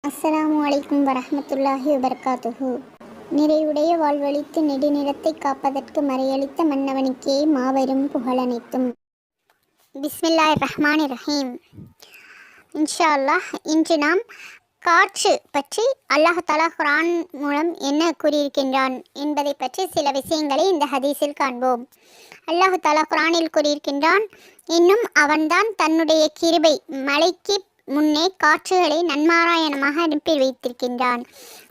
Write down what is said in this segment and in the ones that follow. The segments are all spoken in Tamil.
அஸ்ஸலாமு அலைக்கும் வரஹ்மத்துல்லாஹி வபரகாத்துஹு. நிறைவுடைய வாழ்வழித்து நெடுநிறத்தை காப்பதற்கு மறையளித்த மன்னவனுக்கே மாபெரும் புகழனைத்தும். பிஸ்மில்லாஹிர் ரஹ்மானிர் ரஹீம். இன்ஷா அல்லாஹ் இன்று நாம் காற்று பற்றி அல்லாஹ் தஆலா குர்ஆன் மூலம் என்ன கூறியிருக்கின்றான் என்பதை பற்றி சில விஷயங்களை இந்த ஹதீஸில் காண்போம். அல்லாஹ் தஆலா குர்ஆனில் கூறியிருக்கின்றான், இன்னும் அவன்தான் தன்னுடைய கிருபை மலைக்கு முன்னே காற்றுகளை நன்மாராயணமாக அனுப்பி வைத்திருக்கின்றான்.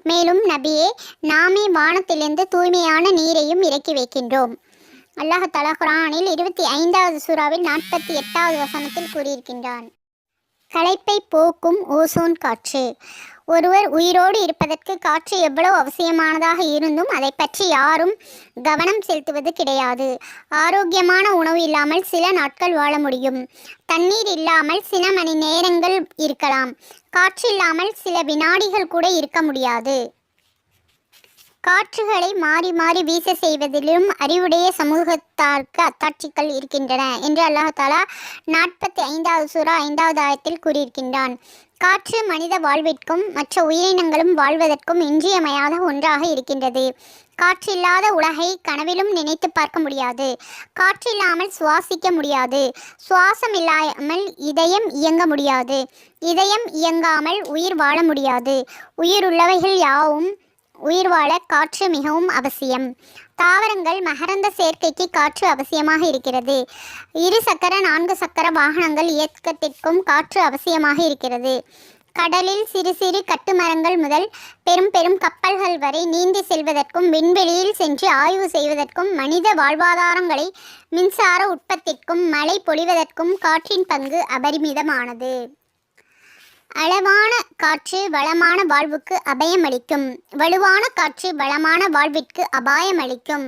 மேலும் நபியே, நாமே வானத்திலிருந்து தூய்மையான நீரையும் இறக்கி வைக்கின்றோம். அல்லாஹ் தஆலா குர்ஆனில் 25வது சூறாவில் 48வது வசனத்தில் கூறியிருக்கின்றான், களைப்பை போக்கும் ஓசோன் காற்று. ஒருவர் உயிரோடு இருப்பதற்கு காற்று எவ்வளவு அவசியமானதாக இருந்தும் அதை பற்றி யாரும் கவனம் செலுத்துவது கிடையாது. ஆரோக்கியமான உணவு இல்லாமல் சில நாட்கள் வாழ முடியும். தண்ணீர் இல்லாமல் சில மணி நேரங்கள் இருக்கலாம். காற்று இல்லாமல் சில வினாடிகள் கூட இருக்க முடியாது. காற்றுகளை மாறி மாறி வீச செய்வதிலும் அறிவுடைய சமூகத்தாருக்கு அத்தாட்சிகள் இருக்கின்றன என்று அல்லாஹ் தஆலா 45வது சூரா 5வது ஆயத்தில் கூறியிருக்கின்றான். காற்று மனித வாழ்விற்கும் மற்ற உயிரினங்களும் வாழ்வதற்கும் இன்றியமையாத ஒன்றாக இருக்கின்றது. காற்றில்லாத உலகை கனவிலும் நினைத்து பார்க்க முடியாது. காற்றில்லாமல் சுவாசிக்க முடியாது. சுவாசம் இல்லாமல் இதயம் இயங்க முடியாது. இதயம் இயங்காமல் உயிர் வாழ முடியாது. உயிர் உள்ளவைகள் யாவும் உயிர் வாழ காற்று மிகவும் அவசியம். தாவரங்கள் மகரந்த சேர்க்கைக்கு காற்று அவசியமாக இருக்கிறது. 2 சக்கர 4 சக்கர வாகனங்கள் இயக்கத்திற்கும் காற்று அவசியமாக இருக்கிறது. கடலில் சிறு சிறு கட்டுமரங்கள் முதல் பெரும் பெரும் கப்பல்கள் வரை நீந்தி செல்வதற்கும் விண்வெளியில் சென்று ஆய்வு செய்வதற்கும் மனித வாழ்வாதாரங்களை மின்சார உற்பத்திற்கும் மழை பொழிவதற்கும் காற்றின் பங்கு அபரிமிதமானது. அளவான காற்று வளமான வாழ்வுக்கு அபயமளிக்கும். வலுவான காற்று வளமான வாழ்விற்கு அபாயமளிக்கும்.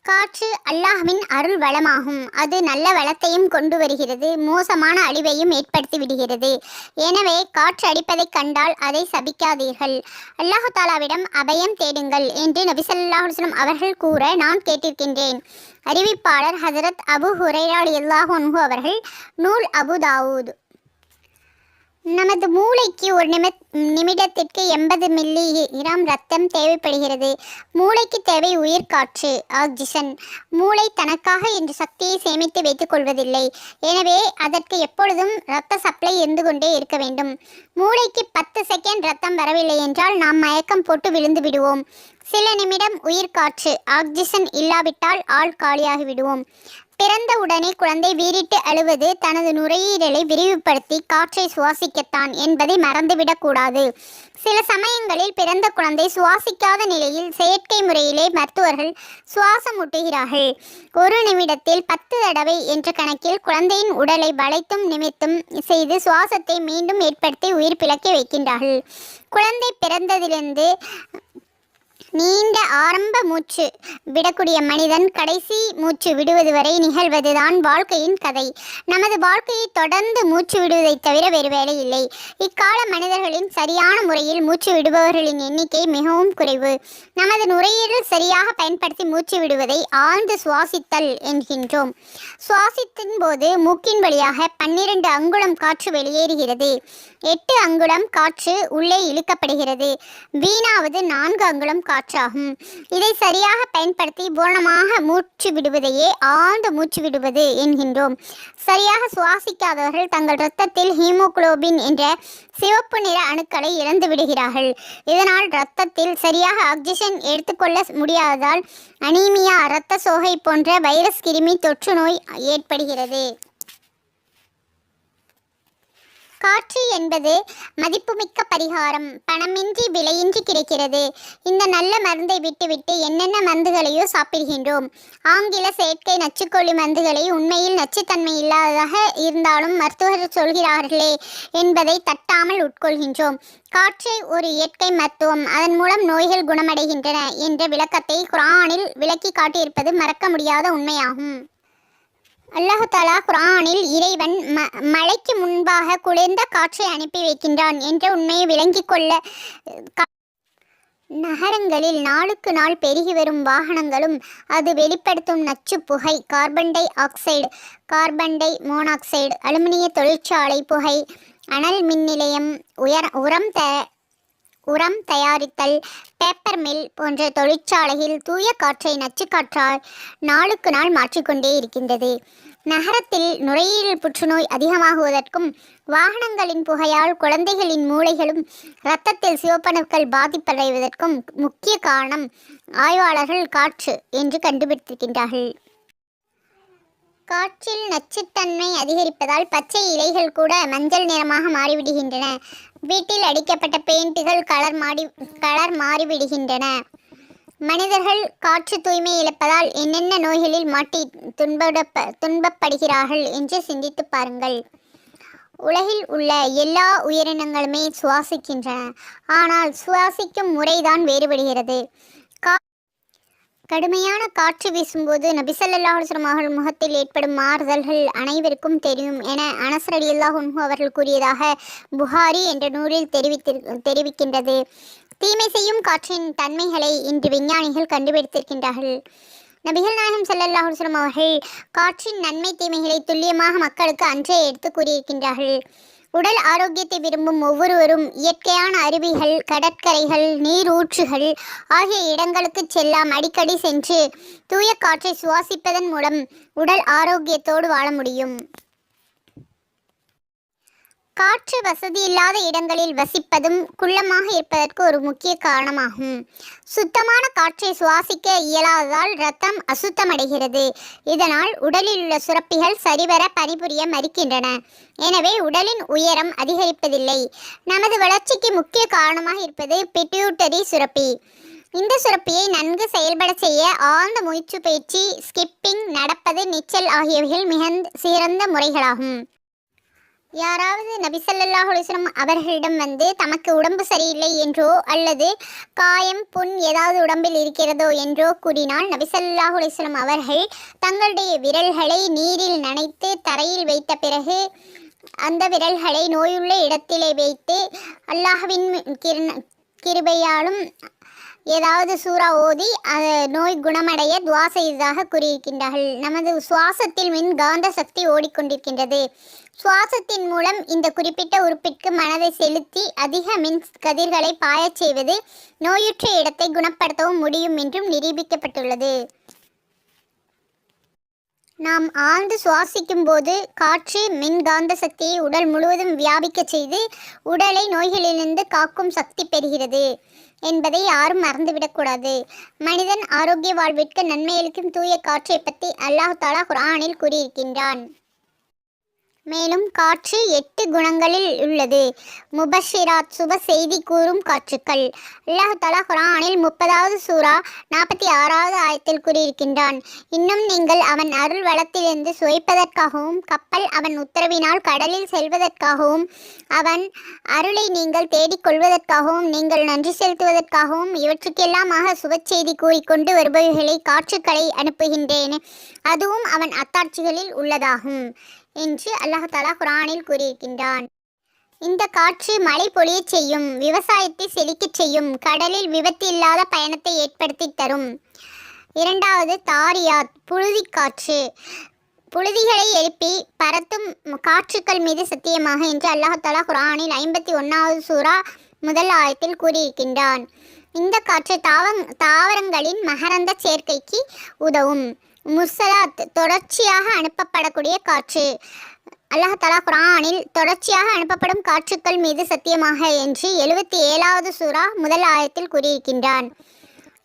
காற்று அல்லாஹ்வின் அருள் வளமாகும். அது நல்ல வளத்தையும் கொண்டு வருகிறது, மோசமான அழிவையும் ஏற்படுத்தி விடுகிறது. எனவே காற்று அடிப்பதைக் கண்டால் அதை சபிக்காதீர்கள். அல்லாஹ் தஆலாவிடம் அபயம் தேடுங்கள் என்று நபி ஸல்லல்லாஹு அலைஹி வஸல்லம் அவர்கள் கூற நான் கேட்டிருக்கின்றேன். அறிவிப்பாளர் ஹஜரத் அபூ ஹுரைரா ரலியல்லாஹு அன்ஹு அவர்கள். நூல் அபு தாவூத். நமது மூளைக்கு ஒரு நிமிடத்திற்கு 80 மில்லி கிராம் ரத்தம் தேவைப்படுகிறது. மூளைக்கு தேவை உயிர் காற்று, ஆக்சிஜன். மூளை தனக்காக என்று சக்தியை சேமித்து வைத்துக் கொள்வதில்லை. எனவே அதற்கு எப்பொழுதும் இரத்த சப்ளை இருந்து கொண்டே இருக்க வேண்டும். மூளைக்கு 10 செகண்ட் ரத்தம் வரவில்லை என்றால் நாம் மயக்கம் போட்டு விழுந்து விடுவோம். சில நிமிடம் உயிர் காற்று, ஆக்சிஜன் இல்லாவிட்டால் ஆள் காலியாகி விடுவோம். பிறந்த உடனே குழந்தை வீறிட்டு அழுவது தனது நுரையீரலை விரிவுபடுத்தி காற்றை சுவாசிக்கத்தான் என்பதை மறந்துவிடக்கூடாது. சில சமயங்களில் பிறந்த குழந்தை சுவாசிக்காத நிலையில் செயற்கை முறையிலே மருத்துவர்கள் சுவாசம் ஊட்டுகிறார்கள். 1 நிமிடத்தில் 10 தடவை என்ற கணக்கில் குழந்தையின் உடலை வளைத்தும் நிமித்தும் செய்து சுவாசத்தை மீண்டும் ஏற்படுத்தி உயிர் பிழைக்க வைக்கின்றார்கள். குழந்தை பிறந்ததிலிருந்து நீண்ட ஆரம்ப மூச்சு விடக்கூடிய மனிதன் கடைசி மூச்சு விடுவது வரை நிகழ்வதுதான் வாழ்க்கையின் கதை. நமது வாழ்க்கையை தொடர்ந்து மூச்சு விடுவதை தவிர வேறு வேலை இல்லை. இக்கால மனிதர்களின் சரியான முறையில் மூச்சு விடுபவர்களின் எண்ணிக்கை மிகவும் குறைவு. நமது நுரையீரல் சரியாக பயன்படுத்தி மூச்சு விடுவதை ஆழ்ந்து சுவாசித்தல் என்கின்றோம். சுவாசித்தின் போது மூக்கின் வழியாக 12 அங்குலம் காற்று வெளியேறுகிறது. 8 அங்குலம் காற்று உள்ளே இழுக்கப்படுகிறது. வீணாவது 4 அங்குலம் காற்றாகும். இதை சரியாக பயன்படுத்தி பூரணமாக மூச்சு விடுவதையே ஆழ்ந்த மூச்சு விடுவது என்கின்றோம். சரியாக சுவாசிக்காதவர்கள் தங்கள் இரத்தத்தில் ஹீமோகுளோபின் என்ற சிவப்பு நிற அணுக்களை இழந்து விடுகிறார்கள். இதனால் இரத்தத்தில் சரியாக ஆக்சிஜன் எடுத்துக்கொள்ள முடியாததால் அனீமியா, இரத்த சோகை போன்ற வைரஸ் கிருமி தொற்று நோய் ஏற்படுகிறது. காற்று என்பது மதிப்புமிக்க பரிகாரம். பணமின்றி விலையின்றி கிடைக்கிறது. இந்த நல்ல மருந்தை விட்டுவிட்டு என்னென்ன மருந்துகளையோ சாப்பிடுகின்றோம். ஆங்கில செயற்கை நச்சுக்கொல்லி மருந்துகளை உண்மையில் நச்சுத்தன்மை இல்லாததாக இருந்தாலும் மருத்துவர்கள் சொல்கிறார்களே என்பதை தட்டாமல் உட்கொள்கின்றோம். காற்றை ஒரு இயற்கை மருத்துவம், அதன் மூலம் நோய்கள் குணமடைகின்றன என்ற விளக்கத்தை குர்ஆனில் விளக்கி காட்டியிருப்பது மறக்க முடியாத உண்மையாகும். அல்லாஹ் தஆலா குர்ஆனில் இறைவன் மழைக்கு முன்பாக குளிர்ந்த காற்றை அனுப்பி வைக்கின்றான் என்ற உண்மையை விளங்கிக் கொள்ள நகரங்களில் நாளுக்கு நாள் பெருகி வரும் வாகனங்களும் அது வெளிப்படுத்தும் நச்சு புகை, carbon dioxide, carbon di monoxide, அலுமினிய தொழிற்சாலை புகை, அனல் மின் நிலையம், உரம் தயாரித்தல், பேப்பர் மில் போன்ற தொழிற்சாலையில் தூய காற்றை நச்சுக்காற்றால் நாளுக்கு நாள் மாற்றிக்கொண்டே இருக்கின்றது. நகரத்தில் நுரையீரல் புற்றுநோய் அதிகமாகுவதற்கும் வாகனங்களின் புகையால் குழந்தைகளின் மூளைகளும் இரத்தத்தில் சிவப்பணுக்கள் பாதிப்படைவதற்கும் முக்கிய காரணம் ஆய்வாளர்கள் காற்று என்று கண்டுபிடித்திருக்கின்றார்கள். காற்றில் நச்சுத்தன்மை அதிகரிப்பதால் பச்சை இலைகள் கூட மஞ்சள் நிறமாக மாறிவிடுகின்றன. வீட்டில் அடிக்கப்பட்ட பெயிண்டுகள் கலர் மாறிவிடுகின்றன. மனிதர்கள் காற்று தூய்மை இழப்பதால் என்னென்ன நோய்களில் மாட்டி துன்பப்படுகிறார்கள் என்று சிந்தித்து பாருங்கள். உலகில் உள்ள எல்லா உயிரினங்களுமே சுவாசிக்கின்றன. ஆனால் சுவாசிக்கும் முறைதான் வேறுபடுகிறது. கடுமையான காற்று வீசும்போது நபி ஸல்லல்லாஹு அலைஹி வஸல்லம் அவர்கள் முகத்தில் ஏற்படும் மாறுதல்கள் அனைவருக்கும் தெரியும் என அனஸ் ரலியல்லாஹு அன்ஹு அவர்கள் கூறியதாக புகாரி என்ற நூலில் தெரிவிக்கின்றது. தீமை செய்யும் காற்றின் தன்மைகளை இன்று விஞ்ஞானிகள் கண்டுபிடித்திருக்கின்றார்கள். நபிகள் நாயகம் ஸல்லல்லாஹு அலைஹி வஸல்லம் அவர்கள் காற்றின் நன்மை தீமைகளை துல்லியமாக மக்களுக்கு அன்றே எடுத்து கூறியிருக்கின்றார்கள். உடல் ஆரோக்கியத்தை விரும்பும் ஒவ்வொருவரும் இயற்கையான அருவிகள், கடற்கரைகள், நீரூற்றுகள் ஆகிய இடங்களுக்கு அடிக்கடி சென்று தூய காற்றை சுவாசிப்பதன் மூலம் உடல் ஆரோக்கியத்தோடு வாழ முடியும். காற்று வசதி இல்லாத இடங்களில் வசிப்பதும் குள்ளமாக இருப்பதற்கு ஒரு முக்கிய காரணமாகும். சுத்தமான காற்றை சுவாசிக்க இயலாததால் இரத்தம் அசுத்தமடைகிறது. இதனால் உடலில் உள்ள சுரப்பிகள் சரிவர பணிபுரிய மறுக்கின்றன. எனவே உடலின் உயரம் அதிகரிப்பதில்லை. நமது வளர்ச்சிக்கு முக்கிய காரணமாக இருப்பது பிட்யூட்டரி சுரப்பி. இந்த சுரப்பியை நன்கு செயல்பட செய்ய ஆழ்ந்த மூச்சு பயிற்சி, ஸ்கிப்பிங், நடப்பது, நீச்சல் ஆகியவைகள் மிக சிறந்த முறைகளாகும். யாராவது நபி ஸல்லல்லாஹு அலைஹி வஸல்லம் அவர்களிடம் வந்து தமக்கு உடம்பு சரியில்லை என்றோ அல்லது காயம், புண் ஏதாவது உடம்பில் இருக்கிறதோ என்றோ கூறினால் நபி ஸல்லல்லாஹு அலைஹி வஸல்லம் அவர்கள் தங்களுடைய விரல்களை நீரில் நனைத்து தரையில் வைத்த பிறகு அந்த விரல்களை நோயுள்ள இடத்திலே வைத்து அல்லாஹ்வின் கிருபையாலும் ஏதாவது சூறா ஓதி நோய் குணமடைய துவா செய்ததாக கூறியிருக்கின்றார்கள். நமது சுவாசத்தில் மின்காந்த சக்தி ஓடிக்கொண்டிருக்கின்றது. சுவாசத்தின் மூலம் இந்த குறிப்பிட்ட உறுப்பிற்கு மனதை செலுத்தி அதிக மின் கதிர்களை பாயச் செய்வது நோயுற்ற இடத்தை குணப்படுத்தவும் முடியும் என்றும் நிரூபிக்கப்பட்டுள்ளது. நாம் ஆழ்ந்து சுவாசிக்கும் போது காற்று மின்காந்த சக்தியை உடல் முழுவதும் வியாபிக்க செய்து உடலை நோய்களிலிருந்து காக்கும் சக்தி பெறுகிறது என்பதை யாரும் மறந்துவிடக்கூடாது. மனிதன் ஆரோக்கிய வாழ்விற்கு நன்மை அளிக்கும் தூய காற்றை பற்றி அல்லாஹ் தஆலா குர்ஆனில் கூறியிருக்கின்றான். மேலும் காற்று 8 குணங்களில் உள்ளது. முபஷிராத், சுப செய்தி கூறும் காற்றுக்கள். அல்லாஹ் தஆலா குர்ஆனில் 30வது சூரா 46வது ஆயத்தில் கூறியிருக்கின்றான். இன்னும் நீங்கள் அவன் அருள் வளத்திலிருந்து சுவைப்பதற்காகவும் கப்பல் அவன் உத்தரவினால் கடலில் செல்வதற்காகவும் அவன் அருளை நீங்கள் தேடிக்கொள்வதற்காகவும் நீங்கள் நன்றி செலுத்துவதற்காகவும் இவற்றுக்கெல்லாமாக சுபச்செய்தி கூறிக்கொண்டு வருபவைகளை காற்றுக்களை அனுப்புகின்றேன். அதுவும் அவன் அத்தாட்சிகளில் உள்ளதாகும் என்று அல்லாஹ் தஆலா குர்ஆனில் கூறியிருக்கின்றான். இந்த காற்று மழை பொழியச் செய்யும், விவசாயத்தை செழிக்கச் செய்யும், கடலில் விபத்து இல்லாத பயணத்தை ஏற்படுத்தி தரும். இரண்டாவது தாரியாத், புழுதி காற்று. புழுதிகளை எழுப்பி பறத்தும் காற்றுக்கள் மீது சத்தியமாக என்று அல்லாஹ் தஆலா குர்ஆனில் 51வது சூரா முதல் ஆயத்தில் கூறியிருக்கின்றான். இந்த காற்று தாவரங்களின் மகரந்த சேர்க்கைக்கு உதவும். முர்சலாத், தொடர்ச்சியாக அனுப்பப்படக்கூடிய காற்று. அல்லாஹ் தஆலா குர்ஆனில் தொடர்ச்சியாக அனுப்பப்படும் காற்றுக்கள் மீது சத்தியமாக என்று 77வது சூரா முதல் ஆயத்தில் கூறியிருக்கின்றான்.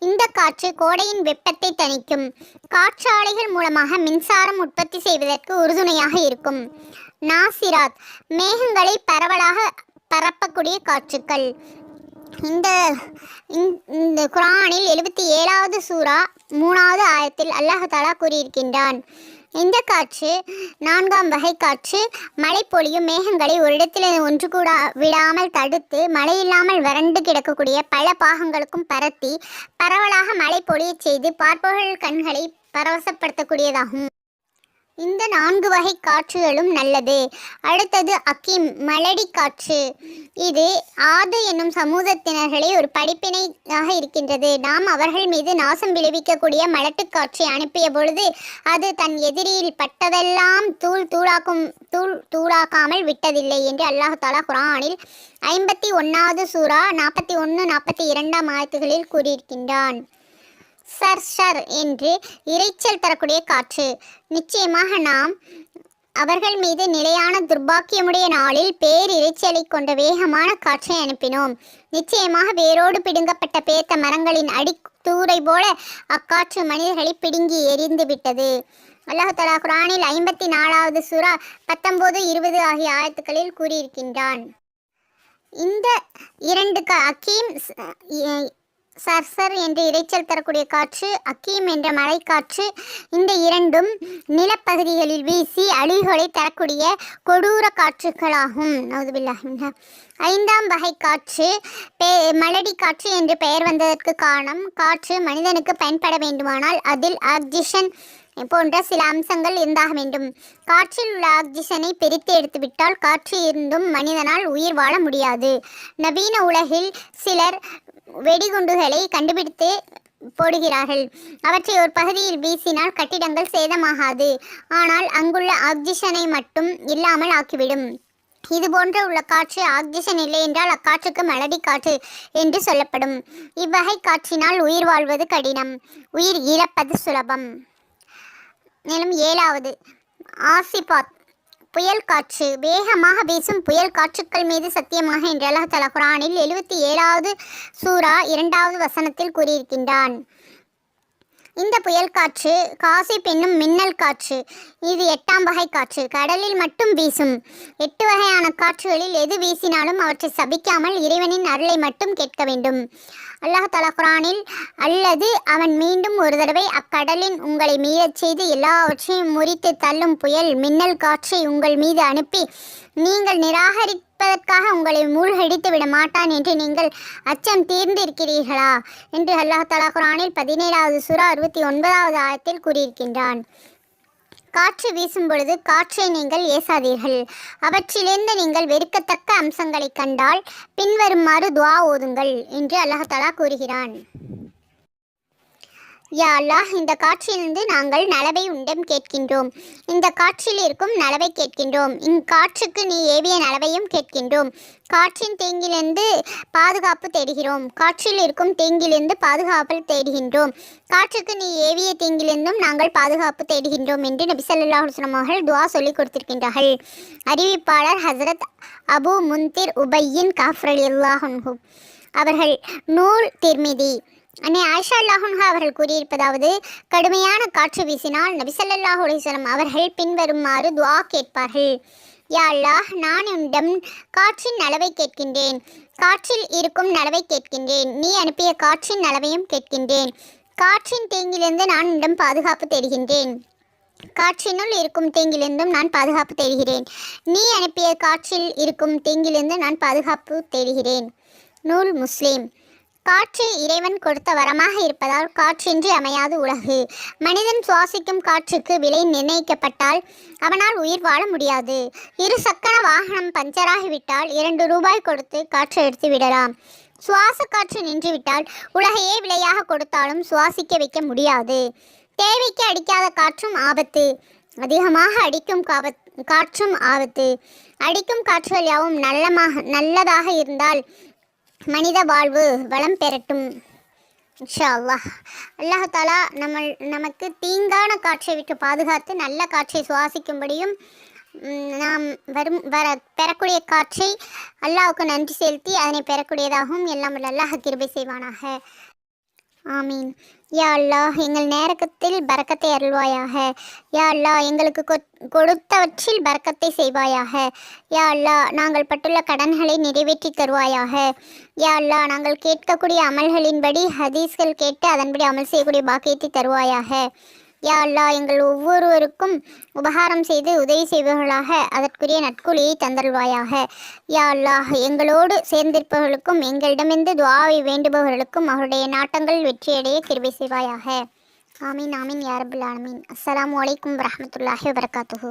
இந்த காற்று கோடையின் வெப்பத்தை தணிக்கும். காற்றாலைகள் மூலமாக மின்சாரம் உற்பத்தி செய்வதற்கு உறுதுணையாக இருக்கும். நாசிராத், மேகங்களை பரவலாக பரப்பக்கூடிய காற்றுக்கள். இந்த குர்ஆனில் 77வது சூரா 3வது ஆயத்தில் அல்லாஹ் தஆலா கூறியிருக்கின்றான். இந்த காற்று 4ஆம் வகை காற்று. மழை பொழியும் மேகங்களை ஒரு இடத்தில் ஒன்று கூட விடாமல் தடுத்து மழையில்லாமல் வறண்டு கிடக்கக்கூடிய பல பாகங்களுக்கும் பரத்தி பரவலாக மழை பொழியச் செய்து பார்ப்பவர்கள் கண்களை பரவசப்படுத்தக்கூடியதாகும். இந்த 4 வகை காற்றுகளும் நல்லது. அடுத்தது அக்கீம், மலடி காற்று. இது ஆது என்னும் சமூகத்தினர்களை ஒரு படிப்பினையாக இருக்கின்றது. நாம் அவர்கள் மீது நாசம் விளைவிக்கக்கூடிய மலட்டுக்காற்றை அனுப்பிய பொழுது அது தன் எதிரியில் பட்டதெல்லாம் தூளாக்காமல் விட்டதில்லை என்று அல்லாஹ் தஆலா குர்ஆனில் 51வது சூரா 41, 42 ஆயத்துகளில் கூறியிருக்கின்றான். சர் என்று இரைச்சல் தரக்கூடிய காற்று. நிச்சயமாக நாம் அவர்கள் மீது நிலையான துர்பாக்கியமுடைய நாளில் பேரிரைச்சலை கொண்ட வேகமான காற்றை அனுப்பினோம். நிச்சயமாக வேரோடு பிடுங்கப்பட்ட பேத்த மரங்களின் அடித்தூரை போல அக்காற்று மனிதர்களை பிடுங்கி எரிந்து விட்டது. அல்லாஹ் தஆலா குர்ஆனில் 54வது சூரா 19, 20 ஆகிய ஆயத்துக்களில் கூறியிருக்கின்றான். இந்த 2 அக்கீம் சர்சர் என்று இரைச்சல் தரக்கூடிய காற்று, அக்கீம் என்ற மழைக்காற்று, இந்த 2ம் நிலப்பகுதிகளில் வீசி அழிவுகளை தரக்கூடிய கொடூர காற்றுகளாகும். நவுதுபில்லாஹ். 5ஆம் வகை காற்று மலடி காற்று என்று பெயர் வந்ததற்கு காரணம், காற்று மனிதனுக்கு பயன்பட வேண்டுமானால் அதில் ஆக்சிஜன் போன்ற சில அம்சங்கள் இருந்தாக வேண்டும். காற்றில் உள்ள ஆக்சிஜனை பிரித்து எடுத்துவிட்டால் காற்று இருந்தும் மனிதனால் உயிர் வாழ முடியாது. நவீன உலகில் சிலர் வெடிகுண்டுகளை கண்டுபிடித்து போடுகிறார்கள். அவற்றை ஒரு பகுதியில் வீசினால் கட்டிடங்கள் சேதமாகாது, ஆனால் அங்குள்ள ஆக்சிஜனை மட்டும் இல்லாமல் ஆக்கிவிடும். இது போன்ற உள்ள காற்று ஆக்சிஜன் இல்லை என்றால் அக்காற்றுக்கு மலடி காற்று என்று சொல்லப்படும். இவ்வகை காற்றினால் உயிர் வாழ்வது கடினம், உயிர் இழப்பது சுலபம். மேலும் 7வது ஆசிபாத், புயல் காற்று. வேகமாக வீசும் புயல் காற்றுக்கள் மீது சத்தியமாக என்று அல்லாஹ் தஆலா குர்ஆனில் 77வது சூரா 2வது வசனத்தில் கூறியிருக்கின்றான். இந்த புயல் காற்று காசிப் என்னும் மின்னல் காற்று. இது 8ஆம் வகை காற்று. கடலில் மட்டும் வீசும். 8 வகையான காற்றுகளில் எது வீசினாலும் அவற்றை சபிக்காமல் இறைவனின் அருளை மட்டும் கேட்க வேண்டும். அல்லாஹ் தஆலா குர்ஆனில், அல்லது அவன் மீண்டும் ஒரு தடவை அக்கடலின் உங்களை மீறச் செய்து எல்லாவற்றையும் முறித்து தள்ளும் புயல் மின்னல் காற்றை உங்கள் மீது அனுப்பி நீங்கள் நிராகரிப்பதற்காக உங்களை மூழ்கடித்து விட மாட்டான் என்று நீங்கள் அச்சம் தீர்ந்திருக்கிறீர்களா என்று அல்லாஹ் தஆலா குர்ஆனில் 17வது சூரா 69வது ஆயத்தில் கூறியிருக்கின்றான். காற்று வீசும் பொழுது காற்றை நீங்கள் ஏசாதீர்கள். அவற்றிலிருந்து நீங்கள் வெறுக்கத்தக்க அம்சங்களை கண்டால் பின்வருமாறு துஆ ஓதுங்கள் என்று அல்லாஹ் தஆலா கூறுகிறான். யா அல்லாஹ், இந்த காற்றிலிருந்து நாங்கள் நலவை உண்டம் கேட்கின்றோம். இந்த காற்றில் இருக்கும் நலவை கேட்கின்றோம். இக்காற்றுக்கு நீ ஏவிய நலவையும் கேட்கின்றோம். காற்றின் தீங்கிலிருந்து பாதுகாப்பு தேடுகிறோம். காற்றில் இருக்கும் தீங்கிலிருந்து பாதுகாப்பு தேடுகின்றோம். காற்றுக்கு நீ ஏவிய தீங்கிலிருந்தும் நாங்கள் பாதுகாப்பு தேடுகின்றோம் என்று நபி ஸல்லல்லாஹு அலைஹி வஸல்லம் அவர்கள் துஆ சொல்லிக் கொடுத்திருக்கின்றார்கள். அறிவிப்பாளர் ஹஸ்ரத் அபு முன்திர் உபையின் கஃப் ரலியல்லாஹு அன்ஹு அவர்கள். நூல் திர்மிதி. அன்னை ஆயிஷா ரலியல்லாஹு அன்ஹா அவர்கள் கூறியிருப்பதாவது, கடுமையான காற்று வீசினால் நபி ஸல்லல்லாஹு அலைஹி வஸல்லம் அவர்கள் பின்வருமாறு துஆ கேட்பார்கள். யா அல்லாஹ், நான் உன்னிடம் காற்றின் நலவை கேட்கின்றேன். காற்றில் இருக்கும் நலவை கேட்கின்றேன். நீ அனுப்பிய காற்றின் நலவையும் கேட்கின்றேன். காற்றின் தீங்கிலிருந்து நான் உன்னிடம் பாதுகாப்பு தேடுகின்றேன். காற்றினுள் இருக்கும் தீங்கிலிருந்தும் நான் பாதுகாப்பு தேடுகிறேன். நீ அனுப்பிய காற்றில் இருக்கும் தீங்கிலிருந்து நான் பாதுகாப்பு தேடுகிறேன். நூல் முஸ்லிம். காற்று இறைவன் கொடுத்த வரமாக இருப்பதால் காற்றின்றி அமையாது உலகு. மனிதன் சுவாசிக்கும் காற்றுக்கு விலை நிர்ணயிக்கப்பட்டால் அவனால் உயிர் வாழ முடியாது. 2 சக்கர வாகனம் பஞ்சராகிவிட்டால் 2 ரூபாய் கொடுத்து காற்று எடுத்து விடலாம். சுவாச காற்று நின்றுவிட்டால் உலகையே விலையாக கொடுத்தாலும் சுவாசிக்க வைக்க முடியாது. தேவைக்கு அடிக்காத காற்றும் ஆபத்து, அதிகமாக அடிக்கும் காற்றும் ஆபத்து. அடிக்கும் காற்றுகள் யாவும் நல்லதாக இருந்தால் மனித வாழ்வு வளம் பெறட்டும் இன்ஷா அல்லாஹ். அல்லாஹ் தஆலா நமக்கு தீங்கான காற்றை விட்டு பாதுகாத்து நல்ல காற்றை சுவாசிக்கும்படியும் நாம் பெறக்கூடிய காற்றை அல்லாஹ்வுக்கு நன்றி செலுத்தி அதனை பெறக்கூடியதாகவும் எல்லாம் அல்லாஹ் கிருபை செய்வானாக. ஆமீன். யா அல்லாஹ், எங்கள் நேரத்தில் பரக்கத்தை அருள்வாயாக. யா அல்லாஹ், எங்களுக்கு கொடுத்தவற்றில் பரக்கத்தை செய்வாயாக. யா அல்லாஹ், நாங்கள் பட்டுள்ள கடன்களை நிறைவேற்றி தருவாயாக. யா அல்லாஹ், நாங்கள் கேட்கக்கூடிய அமல்களின்படி ஹதீஸ்கள் கேட்டு அதன்படி அமல் செய்யக்கூடிய பாக்கியத்தை தருவாயாக. யா அல்லாஹ், எங்கள் ஒவ்வொருவருக்கும் உபகாரம் செய்து உதவி செய்பவர்களாக அதற்குரிய நட்கூலியை தந்தருள்வாயாக. யா அல்லாஹ், எங்களோடு சேர்ந்திருப்பவர்களுக்கும் எங்களிடமிருந்து துஆவை வேண்டுபவர்களுக்கும் அவருடைய நாட்டங்கள் வெற்றியடைய கிருபை செய்வாயாக. ஆமீன் ஆமீன் யா ரப்பல் ஆலமீன். அஸ்ஸலாமு அலைக்கும் வரஹ்மத்துல்லாஹி வபரகாத்துஹு.